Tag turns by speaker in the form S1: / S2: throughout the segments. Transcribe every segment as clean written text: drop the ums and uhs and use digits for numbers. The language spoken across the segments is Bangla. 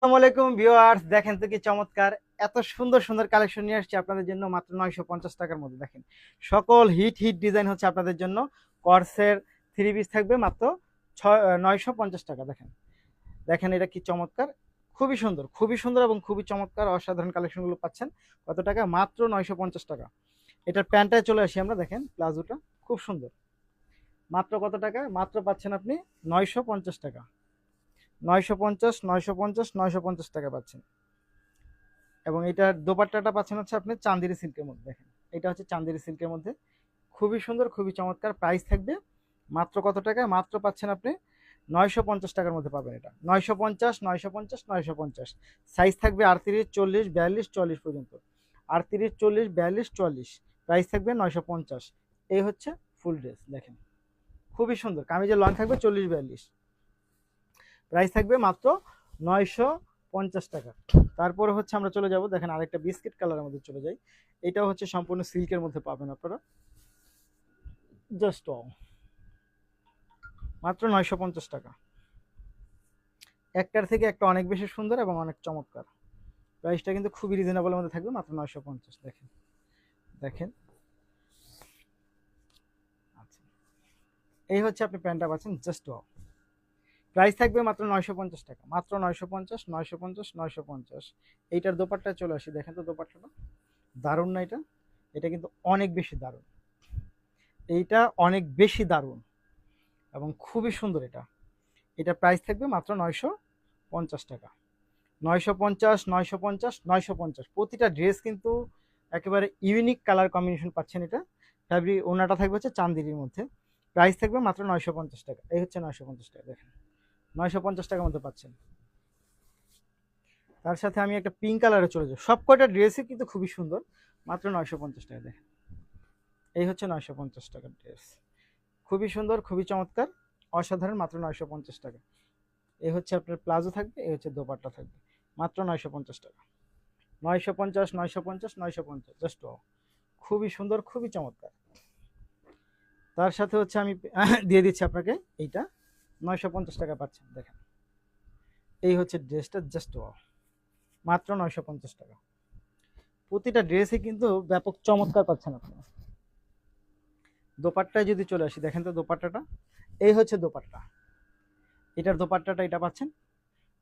S1: আসসালামু আলাইকুম ভিউয়ার্স, দেখেন তো কি চমৎকার! এত সুন্দর সুন্দর কালেকশন নিয়ে আসছি আপনাদের জন্য মাত্র 950 টাকার মধ্যে। দেখেন, সকল হিট হিট ডিজাইন হচ্ছে আপনাদের জন্য। কর্সের থ্রি পিস থাকবে মাত্র 950 টাকা। দেখেন দেখেন এটা কি চমৎকার! খুবই সুন্দর এবং খুবই চমৎকার অসাধারণ কালেকশনগুলো পাচ্ছেন। কত টাকা? মাত্র 950 টাকা। এটার প্যান্টটায় চলে আসি আমরা। দেখেন প্লাজোটা খুব সুন্দর। মাত্র কত টাকা? মাত্র পাচ্ছেন আপনি 950 টাকা। 950, 950, 950 টাকা পাচ্ছেন। এবং এটার দোপাট্টাটা পাচ্ছেন হচ্ছে আপনি চান্দেরি সিল্কের মধ্যে। দেখেন, এটা হচ্ছে চান্দেরি সিল্কের মধ্যে। খুবই সুন্দর, খুবই চমৎকার। প্রাইস থাকবে মাত্র কত টাকা? মাত্র পাচ্ছেন আপনি 950 টাকার মধ্যে পাবেন এটা। 950, 950, 950। সাইজ থাকবে 38, 40, 42, 44 পর্যন্ত। 38, 40, 42, 44। প্রাইস থাকবে 950। এই হচ্ছে ফুল ড্রেস। দেখেন খুবই সুন্দর। কামিজের লং থাকবে 40, 42। প্রাইস থাকবে মাত্র 950 টাকা। তারপরে হচ্ছে আমরা চলে যাব, দেখেন আরেকটা বিস্কিট কালারের মধ্যে চলে যাই। এটাও হচ্ছে সম্পূর্ণ সিল্কের মধ্যে পাবেন আপনারা। জাস্ট মাত্র 950 টাকা। একটার থেকে একটা অনেক বেশি সুন্দর এবং অনেক চমৎকার। প্রাইসটা কিন্তু খুবই রিজনেবলের মধ্যে থাকবে, মাত্র 950। দেখেন দেখেন আচ্ছা, এই হচ্ছে আপনি প্যান্টটা পাচ্ছেন। জাস্ট প্রাইস থাকবে মাত্র 950 টাকা। মাত্র 950, 950, 950। এইটার দোপাট্টা চলে আসি। দেখেন তো দোপাট্টাটা দারুণ না? এটা এটা কিন্তু অনেক বেশি দারুণ। এইটা অনেক বেশি দারুণ এবং খুবই সুন্দর। এটা এটা প্রাইস থাকবে মাত্র 950 টাকা। 950, 950, 950। প্রতিটা ড্রেস কিন্তু একেবারে ইউনিক কালার কম্বিনেশন পাচ্ছেন। এটা ফ্যাব্রিক ওনাটা থাকবে হচ্ছে চান্দিরির মধ্যে। প্রাইস থাকবে মাত্র 950 টাকা। এই হচ্ছে 950 টাকা। দেখেন 950 টাকার মধ্যে পাচ্ছেন। তার সাথে আমি একটা পিঙ্ক কালারে চলে যাই। সব কয়টা ড্রেসই কিন্তু খুবই সুন্দর। মাত্র 950 টাকা। দেখেন এই হচ্ছে 950 টাকার ড্রেস। খুবই সুন্দর, খুবই চমৎকার, অসাধারণ। মাত্র 950 টাকা। এই হচ্ছে আপনার প্লাজো থাকবে, এই হচ্ছে দোপাট্টা থাকবে। মাত্র 950 টাকা। 950, 950, 950। জাস্ট খুবই সুন্দর, খুবই চমৎকার। তার সাথে হচ্ছে আমি দিয়ে দিচ্ছি আপনাকে এইটা। 950 টাকা পাচ্ছেন। দেখেন এই হচ্ছে ড্রেসটা। জাস্ট মাত্র 950 টাকা। প্রতিটা ড্রেসে কিন্তু ব্যাপক চমৎকার পাচ্ছেন আপনি। দোপাট্টায় যদি চলে আসি, দেখেন তো দোপাট্টাটা। এই হচ্ছে দোপাট্টা। এটার দোপাট্টাটা এটা পাচ্ছেন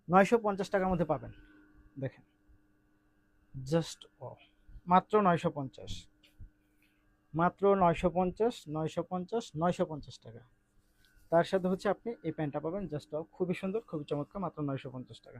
S1: 950 টাকার মধ্যে পাবেন। দেখেন জাস্ট মাত্র 950। মাত্র 950, 950, 950 টাকা। তার সাথে হচ্ছে আপনি এই প্যান্টটা পাবেন। জাস্ট খুবই সুন্দর, খুবই চমৎকার। মাত্র 950 টাকা।